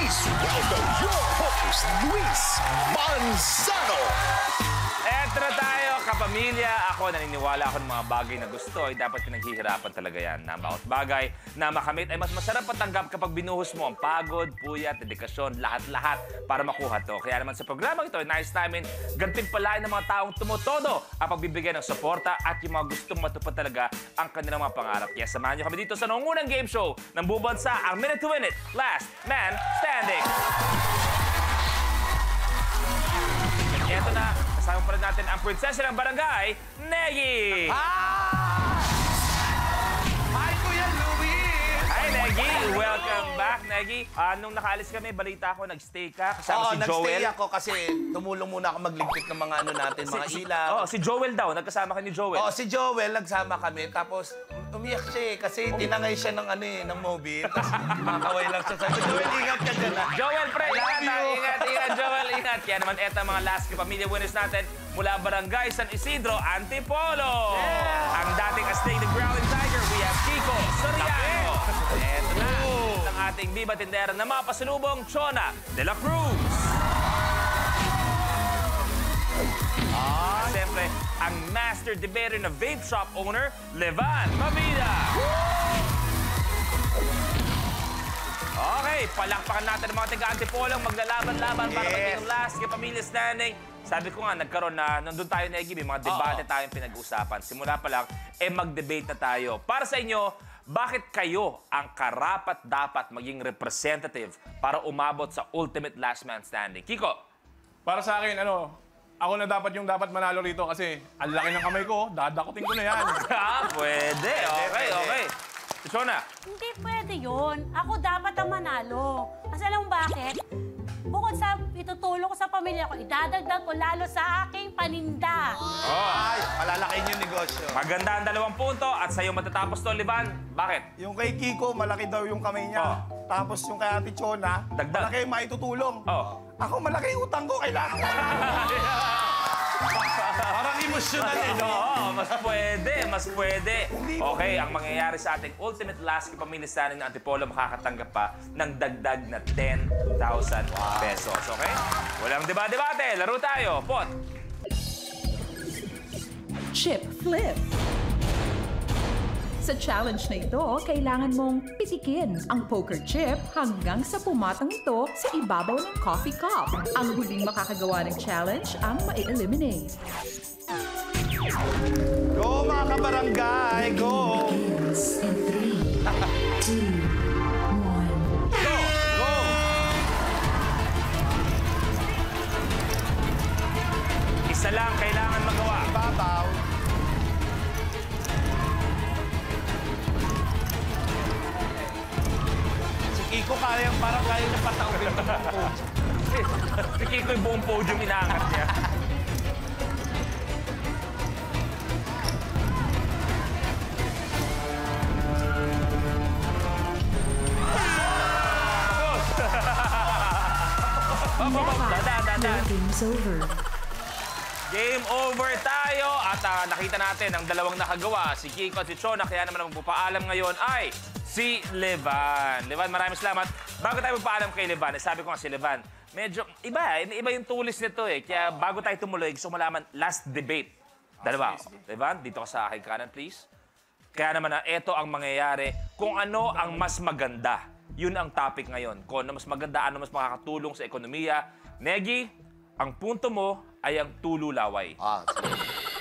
Please welcome your host, Luis Manzano. Eto na tayo, kapamilya. Ako, naniniwala ako ng mga bagay na gusto ay dapat pinaghihirapan talaga yan. Na bawat bagay na makamit ay mas masarap patanggap kapag binuhos mo ang pagod, puyat, dedikasyon, lahat-lahat para makuha to. Kaya naman sa programang ito, nais namin gantimpalain ng mga taong tumutodo ang pagbibigay ng suporta at yung mga gustong matupad talaga ang kanilang mga pangarap. Kaya samahan niyo kami dito sa nangungunang game show ng bubansa, ang Minute to Win It, Last Man Standing. Ito na, kasama pa rin natin ang prinsesa ng barangay, Negi! Hi, Kuya Louie! Hi, Negi! Welcome back, Negi. Nung nakaalis kami, balita ko, nag-stay ka kasama si Joel. Nag-stay ako kasi tumulong muna ako magligpit ng mga ano natin, mga ilaw. Si Joel daw, nagkasama ka ni Joel. Si Joel, nagsama kami. Tapos, umiyak siya kasi tinangay siya ng ng mobile. Tapos, makakaway lang siya. Sabi, Joel, ingat ka dyan. Joel, pre, ingat, you. Joel, ingat. Kaya naman, eto ang mga last pamilya winners natin mula Barangay San Isidro, Antipolo. Yeah. Ang dating astig ng Growling Tiger, we have Kiko Soriano. Eto na, ang ating Viva Tindera na mapasalubong, Chona de la Cruz. Siyempre, ang master debater na vape shop owner, Levan Mavida. Okay, palakpakan natin ang mga taga-Antipolong maglalaban-laban para maging last kapamilya standing. Sabi ko nga, nagkaroon na, nandun tayo, Negi, may mga debate tayong pinag-usapan. Simula pa lang, mag-debate na tayo. Para sa inyo, bakit kayo ang karapat-dapat maging representative para umabot sa ultimate last man standing? Kiko? Para sa akin, ako na dapat yung dapat manalo rito kasi ang laki ng kamay ko, dadakutin ko na yan. Pwede. Okay. Shona? Hindi pwede yun. Ako dapat ang manalo. Kasi alam mo bakit? Bukod sa itutulong ko sa pamilya ko, idadagdag ko lalo sa aking paninda. Ay, palalaking yung negosyo. Maganda ang 2 punto at sa'yo matatapos to, Livan. Bakit? Yung kay Kiko, malaki daw yung kamay niya. Tapos yung kay Ate Chona, Dagdag. malaki yung maitutulong. Ako, malaki yung utang ko kailangan. Parang emosyonal Mas pwede. Okay, ang mangyayari sa ating ultimate last kapamilya standing ng Antipolo, makakatanggap pa ng dagdag na 10,000 pesos. Okay? Walang debate. Laro tayo. Pot. Chip flip. Sa challenge na ito, kailangan mong pisikin ang poker chip hanggang sa pumatang ito sa ibabaw ng coffee cup. Ang huling makakagawa ng challenge ang ma-eliminate. Go, mga kabarangay! Go! In 3, 2, 1. Go! Isa lang kailangan magawa. Babaw. Si Kiko parang kaya niya patawin ng podium. Si Kiko yung buong podium inaangat niya. Game's over. Game over tayo at nakita natin ang dalawang nakagawa, si Kiko at si Chona. Kaya naman ang magpapaalam ngayon ay si Levan. Levan, maraming salamat. Bago tayo magpaalam kay Levan, sabi ko nga si Levan, medyo iba yung tulis nito eh. Kaya bago tayo tumuloy, gusto mo malaman, last debate. Dalawa. Levan, dito ka sa aking kanan, please. Kaya naman ito ang mangyayari kung ano ang mas maganda. Yun ang topic ngayon. Kung ano mas maganda, ano mas makakatulong sa ekonomiya. Negi, ang punto mo ay ang tululaway.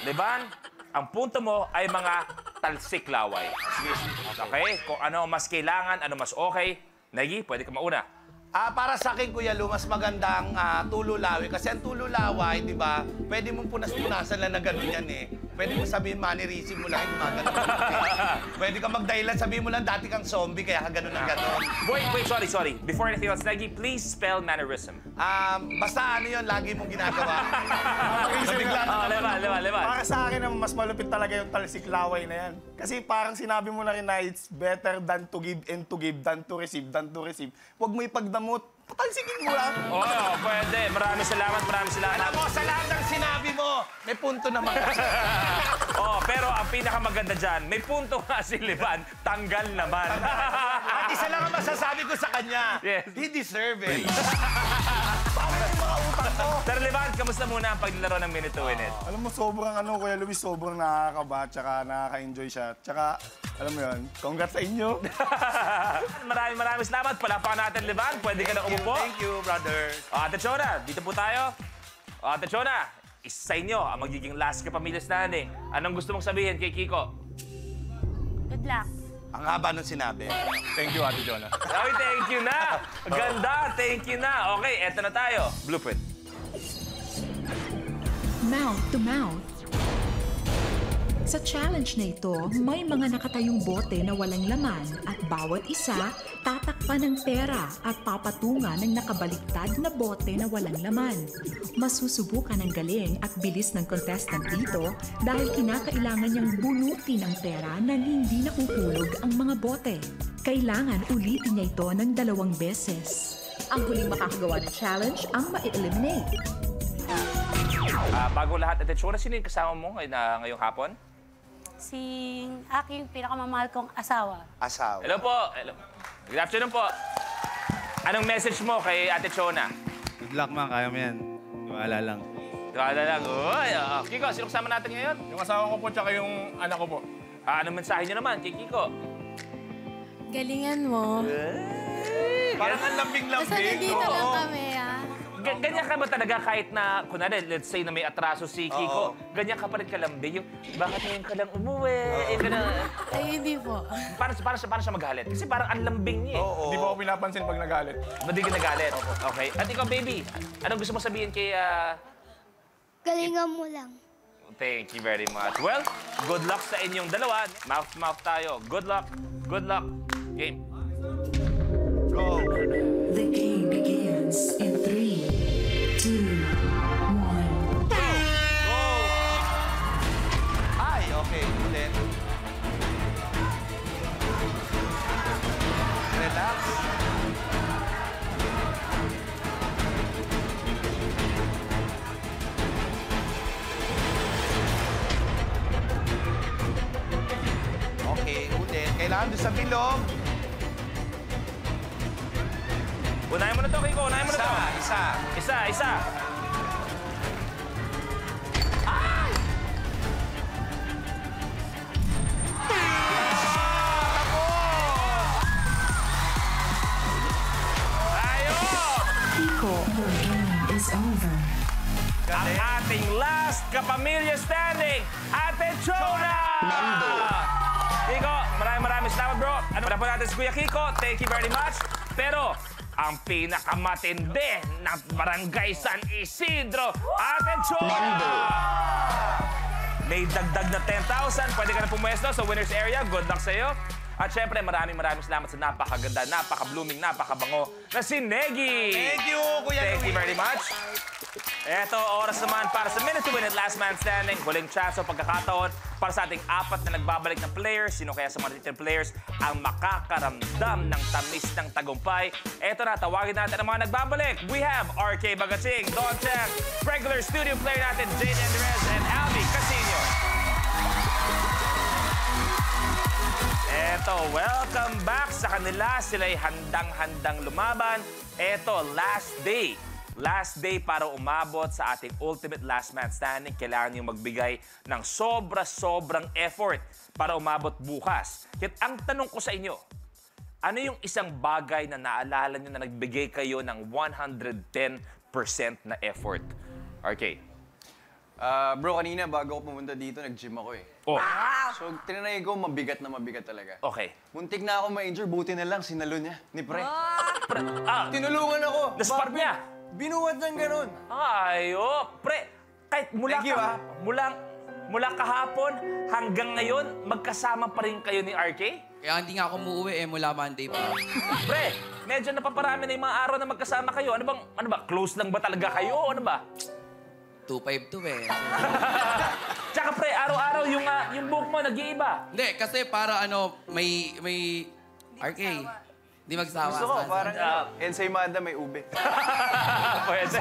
Levan, ang punto mo ay mga talsik laway. Okay? Kung ano mas kailangan, ano mas okay. Negi, pwede ka mauna. Para sa akin, Kuya Lu, mas magandang tululaway. Kasi ang tululaway, di ba, pwede mong punas-punasan lang na gano'n yan eh. Pwede mo sabihin, manirisin mo lang yung mga gano'n. Pwede ka magdahilan, sabihin mo lang, dati kang zombie, kaya ka gano'n na gano'n. Wait, sorry. Before anything else, Negi, please spell mannerism. Basta ano yun, lagi mong ginagawa. Levan. Para sa akin, mas malupit talaga yung talsik laway na yan. Kasi parang sinabi mo na rin na it's better than to give and to give than to receive. Huwag mo ipagdamot. Patalsikin mo lang. Pwede. Maraming salamat. Alam mo, sa lahat ng sinabi mo, May punto naman kasi. Oh, pero ang pinakamaganda dyan, may punto nga si Levan, tanggal naman. At isa lang ang masasabi ko sa kanya. Yes. He deserve it. Sir Levan, kamusta muna ang paglaro ng Minute to Win It? Alam mo, sobrang Kuya Luis, sobrang nakakaba, tsaka nakaka-enjoy siya. Tsaka, alam mo yun, congrats sa inyo. Maraming salamat. Palapakan natin, Levan. Pwede ka na umupo. Thank you, brother. Ate Chona, dito po tayo. Ate Chona, isa sa inyo ang magiging last kapamilya standing. Anong gusto mong sabihin kay Kiko? Good luck. Ang haba nung sinabi. Thank you, Ate Jonah. Okay, thank you na. Ganda, thank you na. Okay, eto na tayo. Blueprint. Mouth to mouth. Sa challenge na ito, may mga nakatayong bote na walang laman at bawat isa tatakpan ng pera at papatungan ng nakabaliktad na bote na walang laman. Masusubukan ang galing at bilis ng contestant dito dahil kinakailangan niyang bunutin ang pera na hindi nakuhulog ang mga bote. Kailangan ulitin niya ito ng 2 beses. Ang huling makakagawa ng challenge ang ma-eliminate. Bago lahat, Ate Chona, sino yung kasama mo ngayong hapon? Si aking pinakamamahal kong asawa. Asawa. Hello po. Hello. Good afternoon po. Anong message mo kay Ate Chona? Good luck, ma. Kaya mo yan. Tiwala lang. Tiwala lang. Uy, Kiko, sino kasama natin ngayon? Yung asawa ko po, tsaka yung anak ko po. Anong mensahe niyo naman kay Kiko? Galingan mo. Parang ang Basta lambing-lambing. nandito lang kami, Ganyan ka ba talaga kahit na, kunwari, let's say na may atraso si Kiko, ganyan ka pa rin kalambing yung, bakit ngayon ka lang umuwi? Ay, hindi po. Para siya magalit. Kasi parang ang lambing niya. Hindi po ako pinapansin pag nagalit. Hindi ka nagalit. Okay. At ikaw, baby, anong gusto mo sabihin kay... Galingan mo lang. Thank you very much. Well, good luck sa inyong dalawa. Mouth-to-mouth tayo. Good luck. Good luck. Game. Go. The game begins in 3, 2, 1. Go. Ay, okay. Ulit. Relax. Okay, ulit. Kailangan doon sa bilog. Unahin mo na to, Kiko. Unahin mo na to. Isa. Kiko, your game is over. Ang ating last kapamilya standing, Ate Chona! Kiko, maraming salamat, bro. Ano na po natin si Kuya Kiko? Thank you very much. Pero, ang pinakamatindi ng Barangay San Isidro, Ate Chona! May dagdag na 10,000. Pwede ka na pumwesto sa winner's area. Good luck sa'yo. At syempre, maraming salamat sa napakaganda, napaka-blooming, napakabango na si Negi. Thank you, Kuya Thank you Luis. very much. Eto, oras naman para sa Minute to Win It, Last Man Standing. Huling chance o pagkakataon para sa ating 4 na nagbabalik ng players. Sino kaya sa mga return players ang makakaramdam ng tamis ng tagumpay? Eto na, tawagin natin ang mga nagbabalik. We have RK Bagating, Don Chang, regular studio player natin, Jane Andres, and Alvy Casino. Eto, welcome back sa kanila. Sila'y handang-handang lumaban. Eto, last day. Last day para umabot sa ating ultimate last man standing. Kailangan nyo magbigay ng sobrang effort para umabot bukas. Kaya ang tanong ko sa inyo, ano yung isang bagay na naalala nyo na nagbigay kayo ng 110% na effort? RK. Bro, kanina bago ako pumunta dito, nag-gym ako eh. Oh, So, tinanay ko, mabigat talaga. okay. Muntik na ako ma-injure, buti na lang, sinalo niya, ni Pre. Tinulungan ako. Na-spot Bakit? niya? Binuhat ng ganun. Ayo, pre, kahit mula, Thank you, mula kahapon hanggang ngayon, magkasama pa rin kayo ni RK? Kaya hindi nga ako umuwi mula Monday pa. Pre, medyo napaparami na yung mga araw na magkasama kayo. Ano ba, close lang ba talaga kayo? Ano ba? 252 Tsaka pre, araw-araw yung buhok mo nag-iiba. Hindi, kasi para may RK. Hindi magsawa. Gusto ko, parang Ensaymada may ube. Pwede.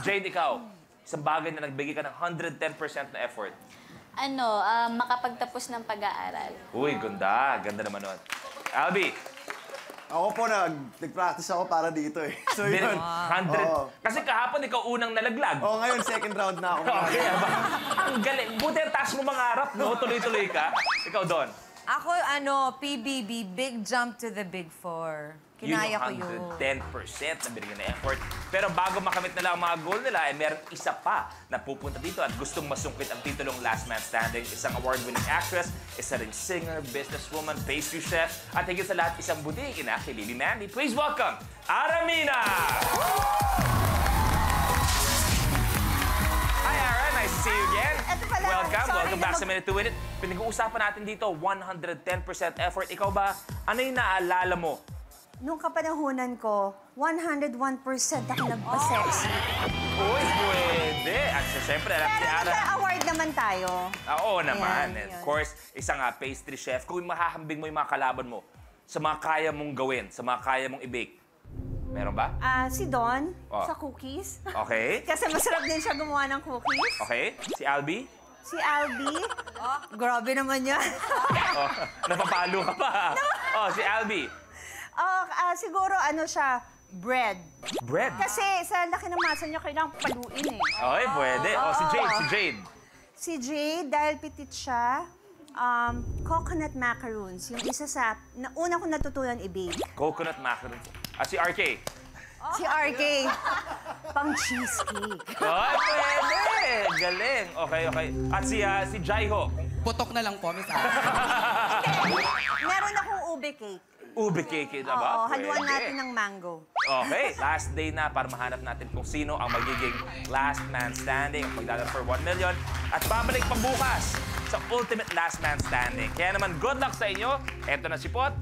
Jade, ikaw, isang bagay na nagbigay ka ng 110% na effort? Makapagtapos ng pag-aaral. Uy, ganda. Ganda naman nun. Albi, Ako po, nag-practice ako para dito eh. So din- yun. 100. Oo. Kasi kahapon ikaw unang nalaglag. Oo, ngayon second round na ako. Okay, ang galing. Buti ang taas mo mangarap, no? Tuloy-tuloy ka. Ikaw, Don. Ako, PBB, Big Jump to the Big Four. Kinaya ko yun. 110% na binigyan na effort. Pero bago makamit nila ang mga goal nila, meron isa pa na pupunta dito at gustong masungkit ang titulong Last Man Standing. Isang award-winning actress, isa ring singer, businesswoman, pastry chef, at higit sa lahat, isang budig ina kay Lily Mandy. Please welcome, Aramina! Hi, Ara. Nice to see you again. Eto pala. Welcome. Sorry Welcome back sa Minute to Win It. Pinag-uusapan natin dito, 110% effort. Ikaw ba, ano yung naalala mo? Nung kapanahunan ko, 101% ako nagpa-sexy. Uy, pwede. At siyempre, alam si Pero Ara. nagka-award naman tayo. Oo naman. Ayan, And of yun. course, isang pastry chef. Kung mahahambing mo yung mga kalaban mo sa mga kaya mong gawin, sa mga kaya mong i-bake. Meron ba? Si Don, Oh. sa cookies. Okay. Kasi masarap din siya gumawa ng cookies. Okay. Si Albi? Si Albi, grabe naman yan. Oh, napapalo ka pa. Oh, si Albi. Siguro siya, bread. Bread. Kasi sa laki ng masa niya, kailangan paluin eh. Okay, pwede. Oh, si Jade. Si Jade. Si Jade, dahil petit siya, coconut macaroons. Yung isa sa, una ko natutunan i-bake. Coconut macaron. Si RK. Si RK, pang cheesecake. Oh, pwede. Galing. Okay, okay. At si Jaiho. Putok na lang po, Miss Ara. Meron akong ube cake. Ube cake na ba? Oo, haluan Pwede. natin ng mango. Okay, last day na para mahanap natin kung sino ang magiging last man standing at maglalaro for 1 million. At babalik pa bukas sa ultimate last man standing. Kaya naman, good luck sa inyo. Eto na si Pot.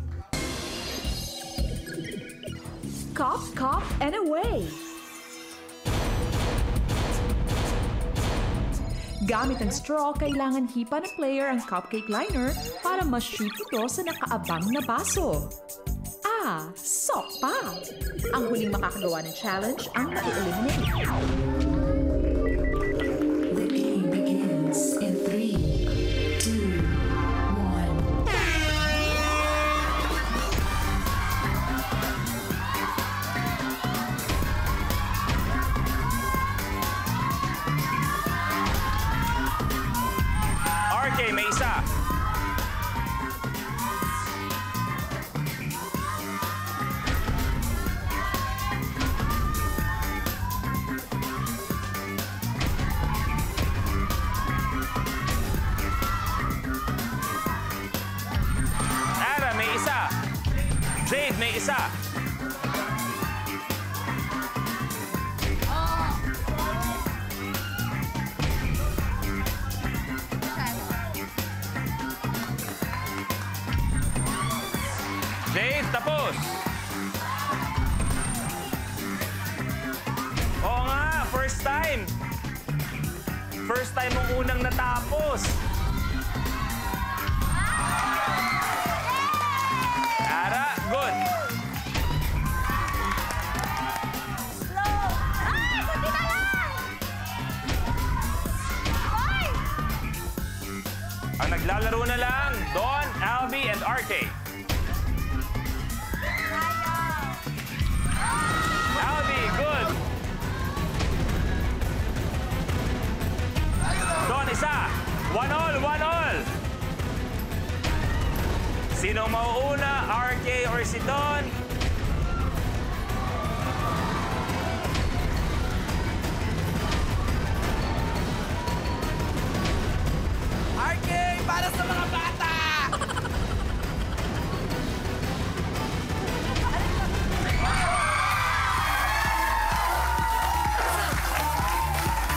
Cop, cop, and away! Gamit ang straw, kailangan hipa ng player ang cupcake liner para ma-shoot ito sa nakaabang na baso. Sopa! Ang huling makakagawa ng challenge ang ma-eliminate. The game begins in 3, 2, 1. RK, may isa. Ara, may isa. Jade, may isa. Jade, tapos. Oo nga, first time. First time mong unang natapos. Ara, good. Kunti na lang! Hoy! Ang naglalaro na lang, Don, Albi, and RK. Albi, good. Don, isa. 1-all, 1-all. Sino mauuna, RK or si Don? RK, para sa mga bata!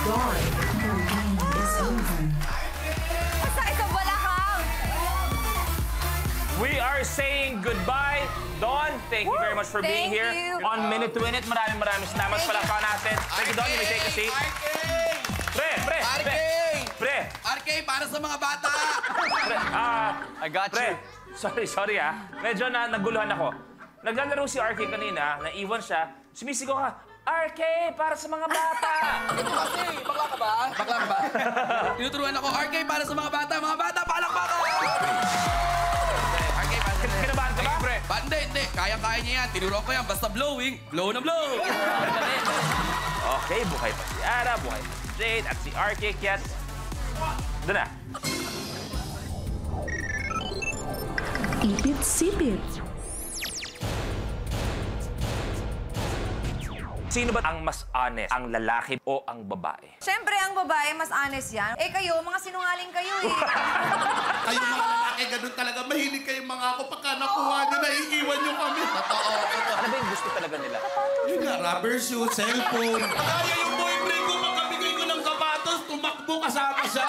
Dawn, your game is over. Masakit sa balakang! We are saying goodbye. Don, thank you very much for being Thank here you. on Minute to Win It. Maraming salamat. Palakpakan natin. Thank you, Don. You may take a seat. Pre. Pre. RK, para sa mga bata! Pre, I got pre. you. Sorry Medyo naguluhan ako. Naglalaro si RK kanina, naiwan siya. Sumisigaw ka, RK, para sa mga bata. Ito kasi, bakla ka ba? Bakla ba? Tinuturuan ako, RK para sa mga bata. Mga bata, palakpakan! RK para sa Kinabahan ka ba? Hindi. Kaya-kaya niya yan. Tinuruan ko yan. Basta blowing, blow na blow. Okay, buhay pa si Ara, buhay pa si Jade, at si RK, kaya... Doon na. Ipit-sipit. Sino ba ang mas honest? Ang lalaki o ang babae? Siyempre, ang babae, mas honest yan. Eh kayo, mga sinungaling kayo eh. Kayo mga lalaki, ganun talaga. Mahilig kayong mga ako. Pagka nakuha nyo, naiiwan nyo kami. Totoo. Ano ba yung gusto talaga nila? Yun nga, rubber shoe, cellphone. Kaya yung boyfriend ko, magkabigay ko ng sapatos, tumakbo kasama siya.